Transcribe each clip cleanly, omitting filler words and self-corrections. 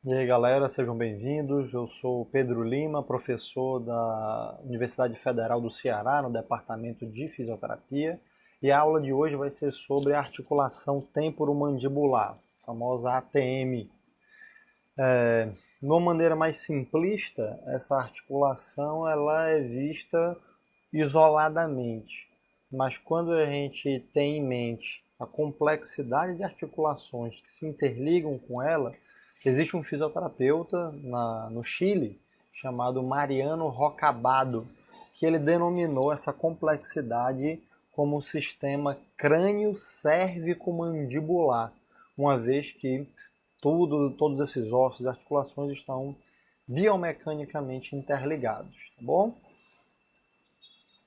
E aí galera, sejam bem-vindos. Eu sou Pedro Lima, professor da Universidade Federal do Ceará, no Departamento de Fisioterapia. E a aula de hoje vai ser sobre a articulação temporomandibular, a famosa ATM. De uma maneira mais simplista, essa articulação ela é vista isoladamente. Mas quando a gente tem em mente a complexidade de articulações que se interligam com ela, existe um fisioterapeuta no Chile chamado Mariano Rocabado, que ele denominou essa complexidade como o sistema crânio-cérvico-mandibular, uma vez que todos esses ossos e articulações estão biomecanicamente interligados, tá bom?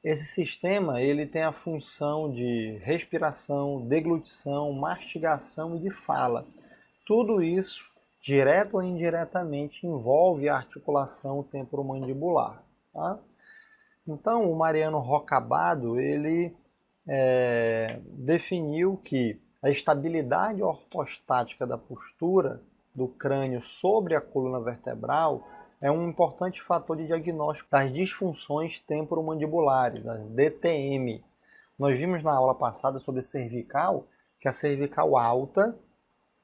Esse sistema ele tem a função de respiração, deglutição, mastigação e de fala. Tudo isso, direto ou indiretamente, envolve a articulação temporomandibular. Tá? Então, o Mariano Rocabado ele definiu que a estabilidade ortostática da postura do crânio sobre a coluna vertebral é um importante fator de diagnóstico das disfunções temporomandibulares, das DTM. Nós vimos na aula passada sobre cervical que a cervical alta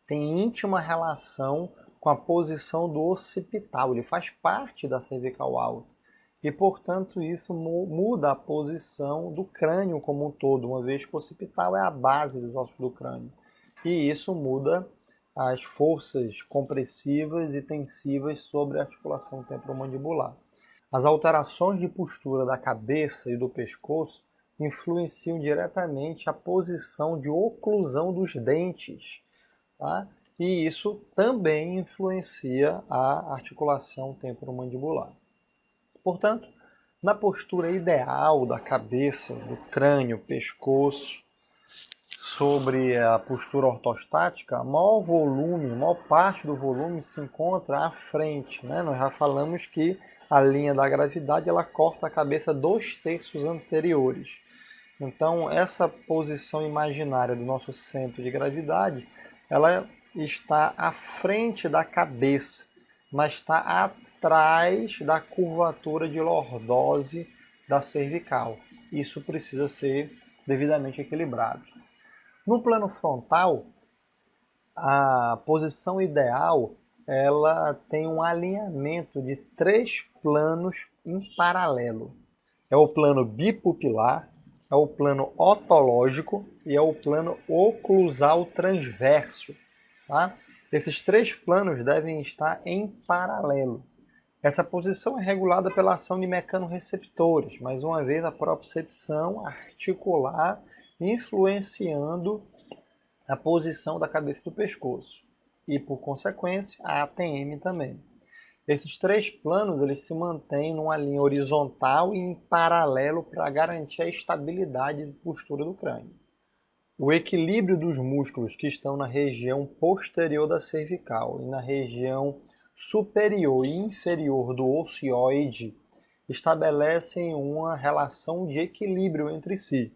tem íntima relação com a posição do occipital, ele faz parte da cervical alta. E, portanto, isso muda a posição do crânio como um todo, uma vez que o occipital é a base dos ossos do crânio. E isso muda as forças compressivas e tensivas sobre a articulação temporomandibular. As alterações de postura da cabeça e do pescoço influenciam diretamente a posição de oclusão dos dentes, tá? E isso também influencia a articulação temporomandibular. Portanto, na postura ideal da cabeça, do crânio, pescoço, sobre a postura ortostática, maior volume, maior parte do volume se encontra à frente, né? Nós já falamos que a linha da gravidade ela corta a cabeça 2/3 anteriores. Então, essa posição imaginária do nosso centro de gravidade, ela está à frente da cabeça, mas está atrás da curvatura de lordose da cervical. Isso precisa ser devidamente equilibrado. No plano frontal, a posição ideal ela tem um alinhamento de 3 planos em paralelo. É o plano bipupilar, é o plano otológico e é o plano oclusal transverso. Tá? Esses 3 planos devem estar em paralelo. Essa posição é regulada pela ação de mecanorreceptores, mais uma vez a propriocepção articular influenciando a posição da cabeça e do pescoço. E, por consequência, a ATM também. Esses 3 planos eles se mantêm numa linha horizontal e em paralelo para garantir a estabilidade de postura do crânio. O equilíbrio dos músculos que estão na região posterior da cervical e na região superior e inferior do ocioide estabelecem uma relação de equilíbrio entre si.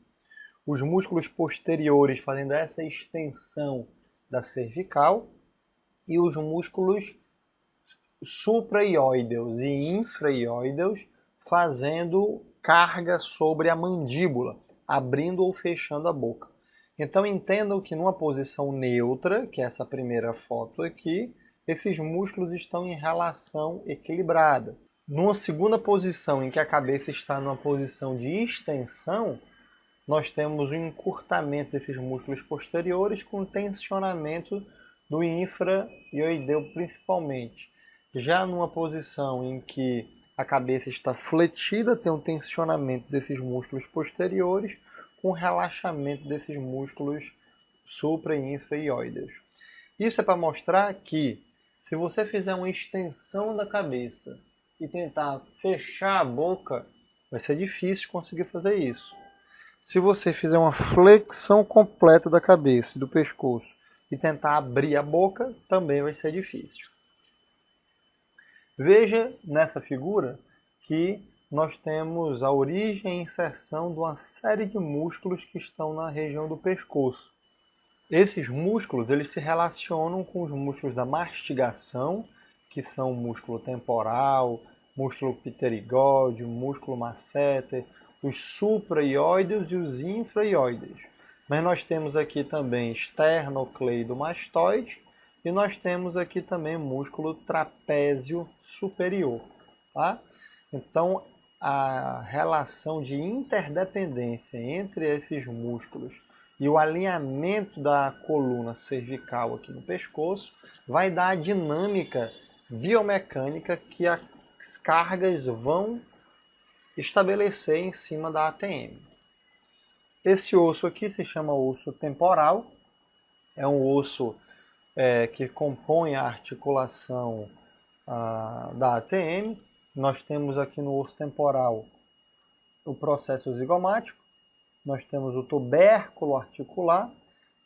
Os músculos posteriores fazendo essa extensão da cervical e os músculos supraioideus e infraioideus fazendo carga sobre a mandíbula, abrindo ou fechando a boca. Então entendam que numa posição neutra, que é essa primeira foto aqui, esses músculos estão em relação equilibrada. Numa segunda posição, em que a cabeça está numa posição de extensão, nós temos o encurtamento desses músculos posteriores com tensionamento do infraioideu principalmente. Já numa posição em que a cabeça está fletida, tem um tensionamento desses músculos posteriores com relaxamento desses músculos supra e infraioideus. Isso é para mostrar que se você fizer uma extensão da cabeça e tentar fechar a boca, vai ser difícil conseguir fazer isso. Se você fizer uma flexão completa da cabeça e do pescoço e tentar abrir a boca, também vai ser difícil. Veja nessa figura que nós temos a origem e inserção de uma série de músculos que estão na região do pescoço. Esses músculos eles se relacionam com os músculos da mastigação que são o músculo temporal, músculo pterigóide, músculo masseter, os supraioideus e os infraioideus. Mas nós temos aqui também esternocleidomastoide e nós temos aqui também músculo trapézio superior. Tá? Então, a relação de interdependência entre esses músculos e o alinhamento da coluna cervical aqui no pescoço vai dar a dinâmica biomecânica que as cargas vão estabelecer em cima da ATM. Esse osso aqui se chama osso temporal, é um osso que compõe a articulação da ATM. Nós temos aqui no osso temporal o processo zigomático, nós temos o tubérculo articular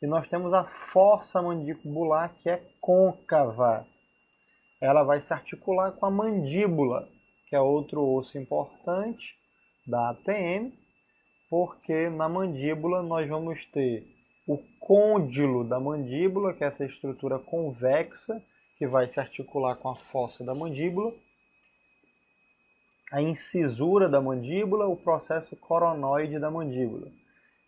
e nós temos a fossa mandibular, que é côncava. Ela vai se articular com a mandíbula, que é outro osso importante da ATM, porque na mandíbula nós vamos ter o côndilo da mandíbula, que é essa estrutura convexa, que vai se articular com a fossa da mandíbula, a incisura da mandíbula, o processo coronoide da mandíbula.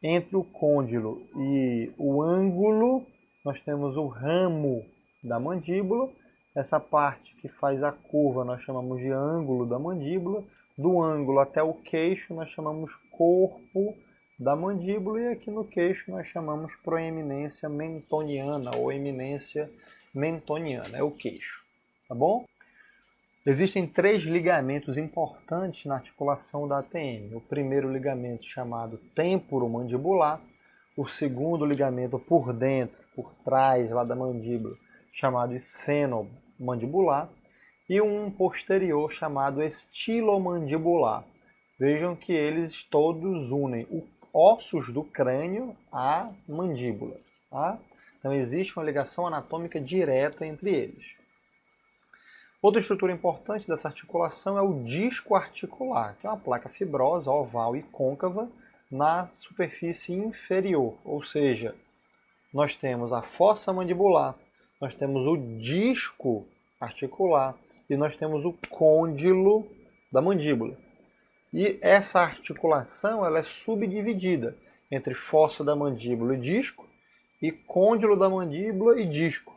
Entre o côndilo e o ângulo, nós temos o ramo da mandíbula. Essa parte que faz a curva nós chamamos de ângulo da mandíbula. Do ângulo até o queixo nós chamamos corpo da mandíbula. E aqui no queixo nós chamamos proeminência mentoniana ou eminência mentoniana. É o queixo, tá bom? Existem 3 ligamentos importantes na articulação da ATM. O primeiro ligamento chamado temporomandibular, o segundo ligamento por dentro, por trás lá da mandíbula, chamado esfenomandibular, e um posterior chamado estilomandibular. Vejam que eles todos unem os ossos do crânio à mandíbula. Tá? Então existe uma ligação anatômica direta entre eles. Outra estrutura importante dessa articulação é o disco articular, que é uma placa fibrosa, oval e côncava na superfície inferior. Ou seja, nós temos a fossa mandibular, nós temos o disco articular e nós temos o côndilo da mandíbula. E essa articulação ela é subdividida entre fossa da mandíbula e disco e côndilo da mandíbula e disco.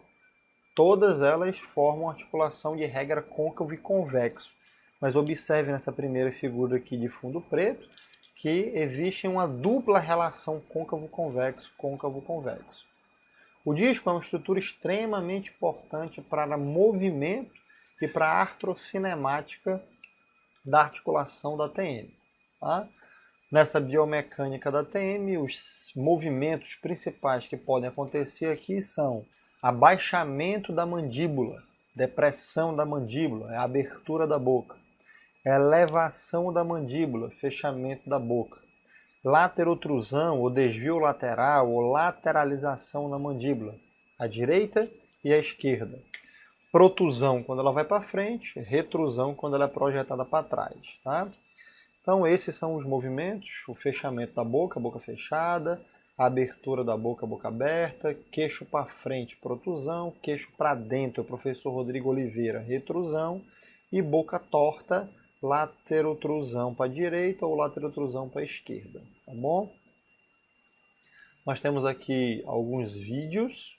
Todas elas formam articulação de regra côncavo e convexo. Mas observe nessa primeira figura aqui de fundo preto que existe uma dupla relação côncavo-convexo, côncavo-convexo. O disco é uma estrutura extremamente importante para movimento e para a artrocinemática da articulação da TM. Tá? Nessa biomecânica da TM, os movimentos principais que podem acontecer aqui são abaixamento da mandíbula, depressão da mandíbula, é a abertura da boca, elevação da mandíbula, fechamento da boca, laterotrusão ou desvio lateral ou lateralização da mandíbula, a direita e a esquerda, protusão quando ela vai para frente, retrusão quando ela é projetada para trás. Tá? Então esses são os movimentos, o fechamento da boca, boca fechada, a abertura da boca, boca aberta, queixo para frente, protusão, queixo para dentro, o professor Rodrigo Oliveira, retrusão, e boca torta, laterotrusão para a direita ou laterotrusão para a esquerda, tá bom? Nós temos aqui alguns vídeos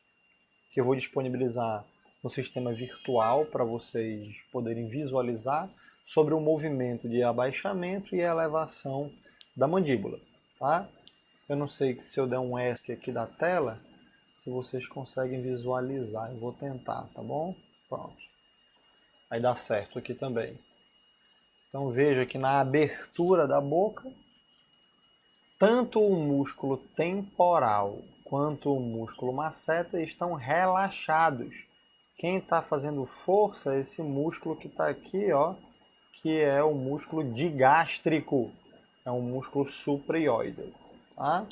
que eu vou disponibilizar no sistema virtual para vocês poderem visualizar sobre o movimento de abaixamento e elevação da mandíbula, tá? Eu não sei se eu der um ESC aqui da tela, se vocês conseguem visualizar. Eu vou tentar, tá bom? Pronto. Aí dá certo aqui também. Então veja que na abertura da boca, tanto o músculo temporal quanto o músculo masseter estão relaxados. Quem está fazendo força é esse músculo que está aqui, ó, que é o músculo digástrico. É um músculo supraioide. Tá?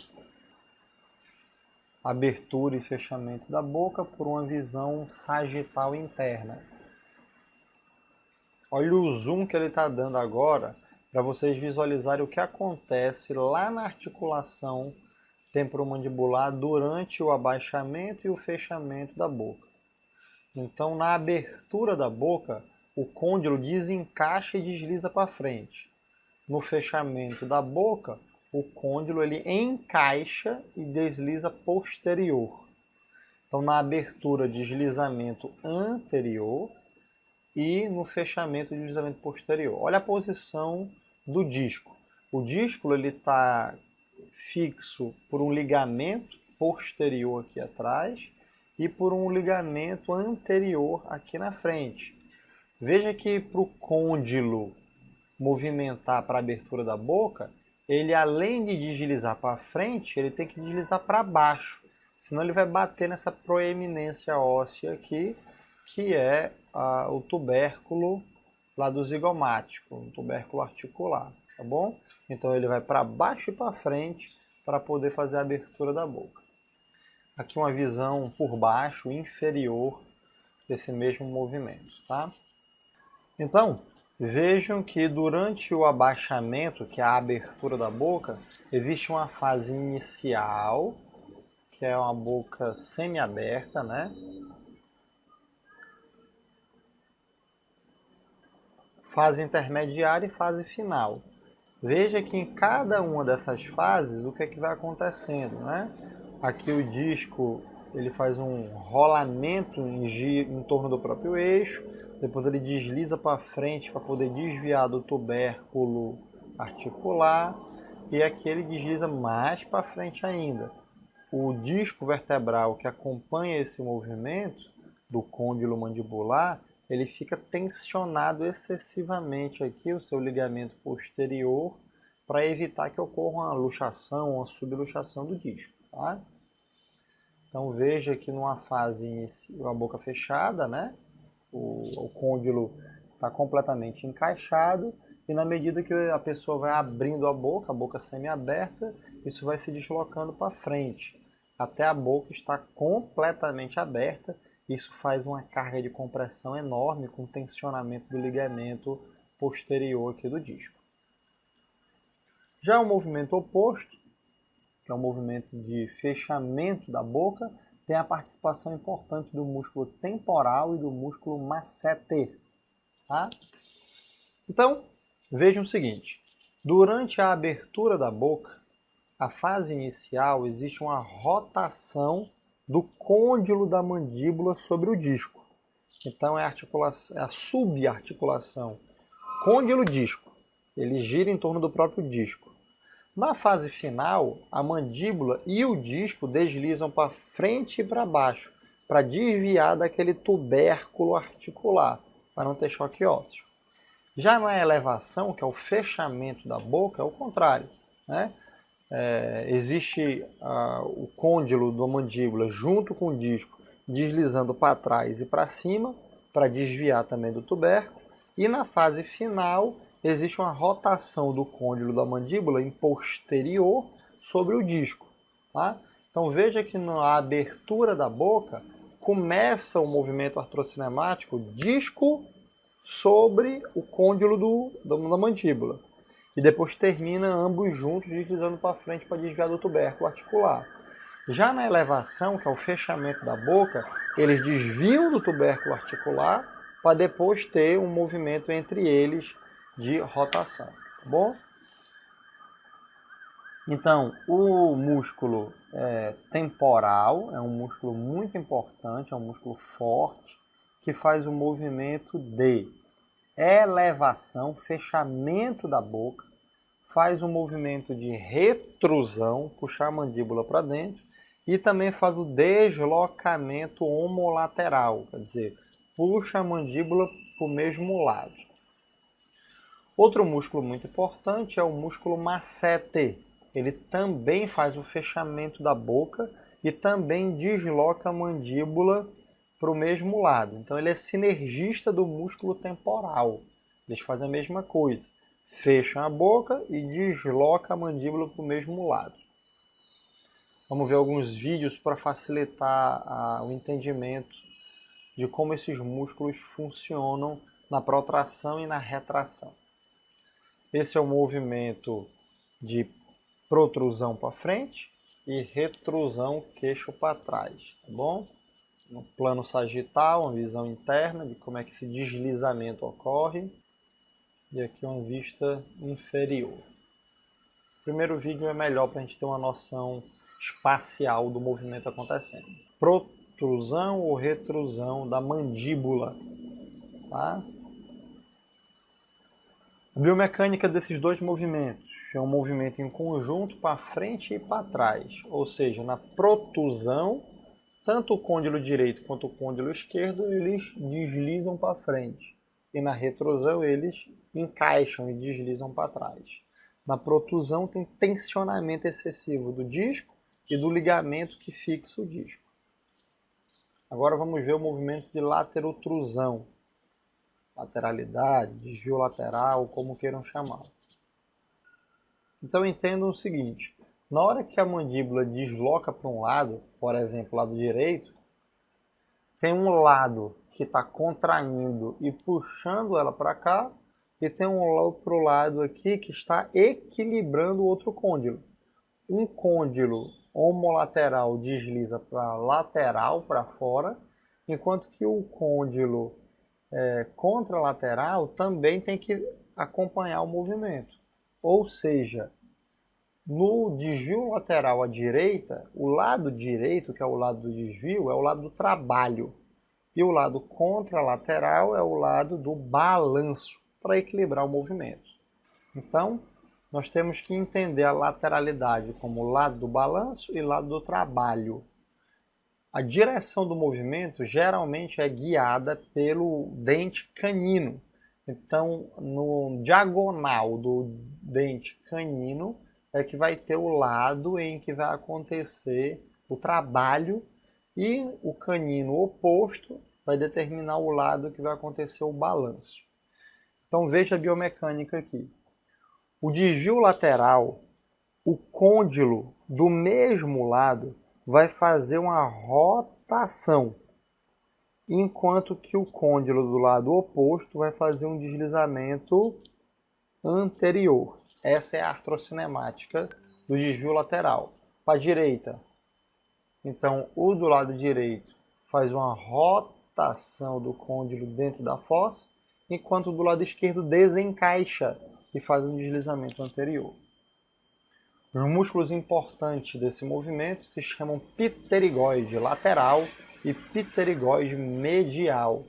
Abertura e fechamento da boca por uma visão sagital interna. Olha o zoom que ele está dando agora para vocês visualizarem o que acontece lá na articulação temporomandibular durante o abaixamento e o fechamento da boca. Então, na abertura da boca, o côndilo desencaixa e desliza para frente. No fechamento da boca, o côndilo ele encaixa e desliza posterior. Então, na abertura, deslizamento anterior e no fechamento, deslizamento posterior. Olha a posição do disco. O disco está fixo por um ligamento posterior aqui atrás e por um ligamento anterior aqui na frente. Veja que para o côndilo movimentar para a abertura da boca, ele além de deslizar para frente, ele tem que deslizar para baixo, senão ele vai bater nessa proeminência óssea aqui, que é o tubérculo lá do zigomático, o tubérculo articular, tá bom? Então ele vai para baixo e para frente para poder fazer a abertura da boca. Aqui uma visão por baixo, inferior desse mesmo movimento, tá? Então, vejam que durante o abaixamento, que é a abertura da boca, existe uma fase inicial, que é uma boca semi-aberta, né? Fase intermediária e fase final. Veja que em cada uma dessas fases, o que é que vai acontecendo, né? Aqui o disco ele faz um rolamento em torno do próprio eixo, depois ele desliza para frente para poder desviar do tubérculo articular, e aqui ele desliza mais para frente ainda. O disco vertebral que acompanha esse movimento do côndilo mandibular, ele fica tensionado excessivamente aqui, o seu ligamento posterior, para evitar que ocorra uma luxação, uma subluxação do disco, tá? Então veja que numa fase a boca fechada, né? O côndilo está completamente encaixado, e na medida que a pessoa vai abrindo a boca semi-aberta, isso vai se deslocando para frente, até a boca estar completamente aberta. Isso faz uma carga de compressão enorme com tensionamento do ligamento posterior aqui do disco. Já o movimento oposto, que é o movimento de fechamento da boca, tem a participação importante do músculo temporal e do músculo masseter. Tá? Então, vejam o seguinte, durante a abertura da boca, a fase inicial existe uma rotação do côndilo da mandíbula sobre o disco. Então é a subarticulação côndilo-disco. Ele gira em torno do próprio disco. Na fase final, a mandíbula e o disco deslizam para frente e para baixo, para desviar daquele tubérculo articular, para não ter choque ósseo. Já na elevação, que é o fechamento da boca, é o contrário, né? Existe o côndilo da mandíbula junto com o disco deslizando para trás e para cima, para desviar também do tubérculo. E na fase final, existe uma rotação do côndilo da mandíbula em posterior sobre o disco. Tá? Então veja que na abertura da boca, começa o movimento artrocinemático disco sobre o côndilo da mandíbula. E depois termina ambos juntos, deslizando para frente para desviar do tubérculo articular. Já na elevação, que é o fechamento da boca, eles desviam do tubérculo articular para depois ter um movimento entre eles de rotação. Tá bom? Então, o músculo temporal é um músculo muito importante, é um músculo forte, que faz o movimento de elevação, fechamento da boca, faz um movimento de retrusão, puxar a mandíbula para dentro, e também faz o deslocamento homolateral, quer dizer, puxa a mandíbula para o mesmo lado. Outro músculo muito importante é o músculo masseter. Ele também faz o fechamento da boca e também desloca a mandíbula para o mesmo lado. Então ele é sinergista do músculo temporal. Eles fazem a mesma coisa. Fecham a boca e deslocam a mandíbula para o mesmo lado. Vamos ver alguns vídeos para facilitar o entendimento de como esses músculos funcionam na protração e na retração. Esse é o movimento de protrusão para frente e retrusão queixo para trás, tá bom? no plano sagital, uma visão interna de como é que esse deslizamento ocorre. E aqui uma vista inferior. O primeiro vídeo é melhor para a gente ter uma noção espacial do movimento acontecendo. Protrusão ou retrusão da mandíbula. Tá? A biomecânica desses dois movimentos é um movimento em conjunto para frente e para trás. Ou seja, na protusão, tanto o côndilo direito quanto o côndilo esquerdo, eles deslizam para frente. E na retrosão eles encaixam e deslizam para trás. Na protusão tem tensionamento excessivo do disco e do ligamento que fixa o disco. Agora vamos ver o movimento de laterotrusão. Lateralidade, desvio lateral, como queiram chamar. Então entendam o seguinte, na hora que a mandíbula desloca para um lado, por exemplo, o lado direito, tem um lado que está contraindo e puxando ela para cá, e tem um outro lado aqui que está equilibrando o outro côndilo. Um côndilo homolateral desliza para lateral, para fora, enquanto que o côndilo contralateral também tem que acompanhar o movimento. Ou seja, no desvio lateral à direita, o lado direito, que é o lado do desvio, é o lado do trabalho. E o lado contralateral é o lado do balanço, para equilibrar o movimento. Então, nós temos que entender a lateralidade como lado do balanço e lado do trabalho. A direção do movimento geralmente é guiada pelo dente canino. Então, no diagonal do dente canino é que vai ter o lado em que vai acontecer o trabalho e o canino oposto vai determinar o lado que vai acontecer o balanço. Então veja a biomecânica aqui. O desvio lateral, o côndilo do mesmo lado vai fazer uma rotação, enquanto que o côndilo do lado oposto vai fazer um deslizamento anterior. Essa é a artrocinemática do desvio lateral. Para a direita, então o do lado direito faz uma rotação do côndilo dentro da fossa, enquanto do lado esquerdo desencaixa e faz um deslizamento anterior. Os músculos importantes desse movimento se chamam pterigoide lateral e pterigoide medial.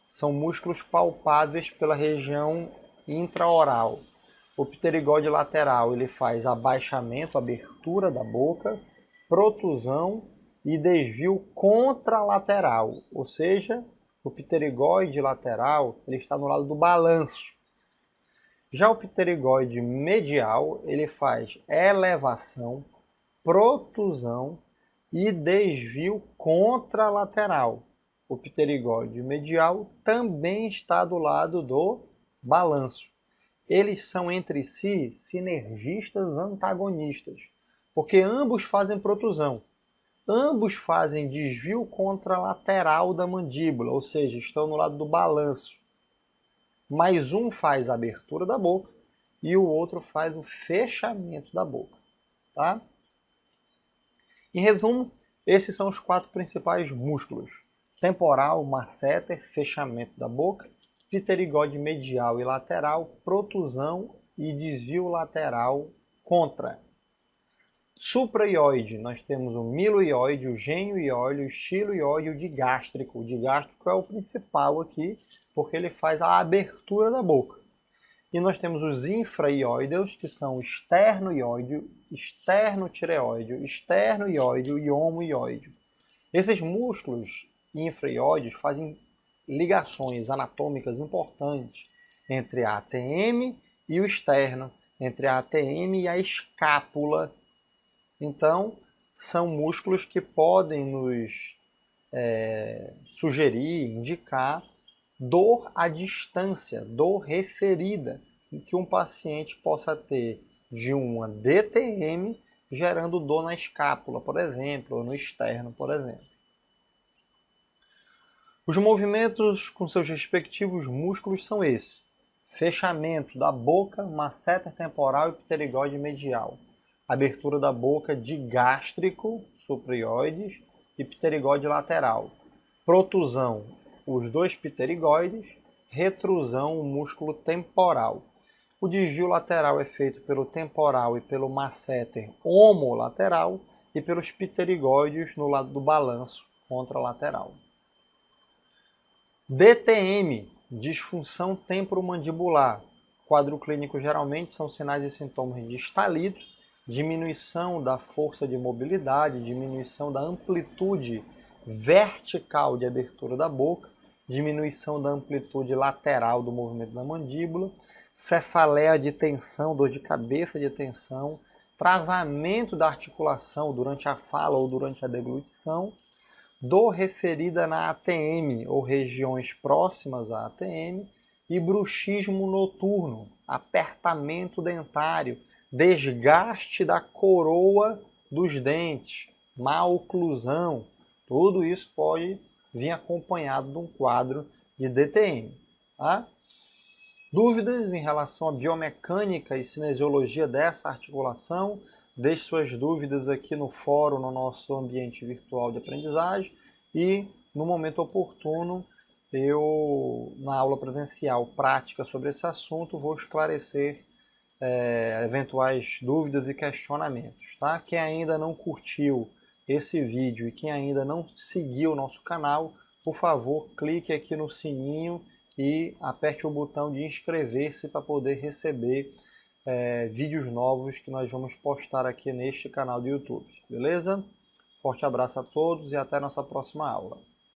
São músculos palpáveis pela região intraoral. O pterigoide lateral ele faz abaixamento, abertura da boca, protusão e desvio contralateral, ou seja, o pterigoide lateral ele está no lado do balanço. Já o pterigoide medial ele faz elevação, protusão e desvio contralateral. O pterigoide medial também está do lado do balanço. Eles são entre si sinergistas antagonistas, porque ambos fazem protusão. Ambos fazem desvio contralateral da mandíbula, ou seja, estão no lado do balanço. Mas um faz a abertura da boca e o outro faz o fechamento da boca. Tá? Em resumo, esses são os 4 principais músculos. Temporal, masseter, fechamento da boca, pterigoide medial e lateral, protusão e desvio lateral contra. Supraioide, nós temos o miloioide, o genioide, o estiloioide e o digástrico. O digástrico é o principal aqui, porque ele faz a abertura da boca. E nós temos os infraioideus, que são o esternoioide, esternotireoide, esternoioide e homoioide. Esses músculos infraioides fazem ligações anatômicas importantes entre a ATM e o externo, entre a ATM e a escápula. Então, são músculos que podem nos sugerir, indicar dor à distância, dor referida, que um paciente possa ter de uma DTM, gerando dor na escápula, por exemplo, ou no externo, por exemplo. Os movimentos com seus respectivos músculos são esses: fechamento da boca, masseter temporal e pterigoide medial. Abertura da boca digástrico, supraioides e pterigoide lateral. protusão, os dois pterigoides, retrusão, o músculo temporal. O desvio lateral é feito pelo temporal e pelo masseter homolateral e pelos pterigoides no lado do balanço contralateral. DTM, disfunção temporomandibular. Quadro clínico geralmente são sinais e sintomas de estalido, diminuição da força de mobilidade, diminuição da amplitude vertical de abertura da boca, diminuição da amplitude lateral do movimento da mandíbula, cefaleia de tensão, dor de cabeça de tensão, travamento da articulação durante a fala ou durante a deglutição, dor referida na ATM ou regiões próximas à ATM e bruxismo noturno, apertamento dentário, desgaste da coroa dos dentes, má oclusão. Tudo isso pode vir acompanhado de um quadro de DTM. Tá? Dúvidas em relação à biomecânica e cinesiologia dessa articulação? Deixe suas dúvidas aqui no fórum, no nosso ambiente virtual de aprendizagem e, no momento oportuno, eu, na aula presencial prática sobre esse assunto, vou esclarecer eventuais dúvidas e questionamentos. Tá? Quem ainda não curtiu esse vídeo e quem ainda não seguiu o nosso canal, por favor, clique aqui no sininho e aperte o botão de inscrever-se para poder receber vídeos novos que nós vamos postar aqui neste canal do YouTube. Beleza? Forte abraço a todos e até a nossa próxima aula.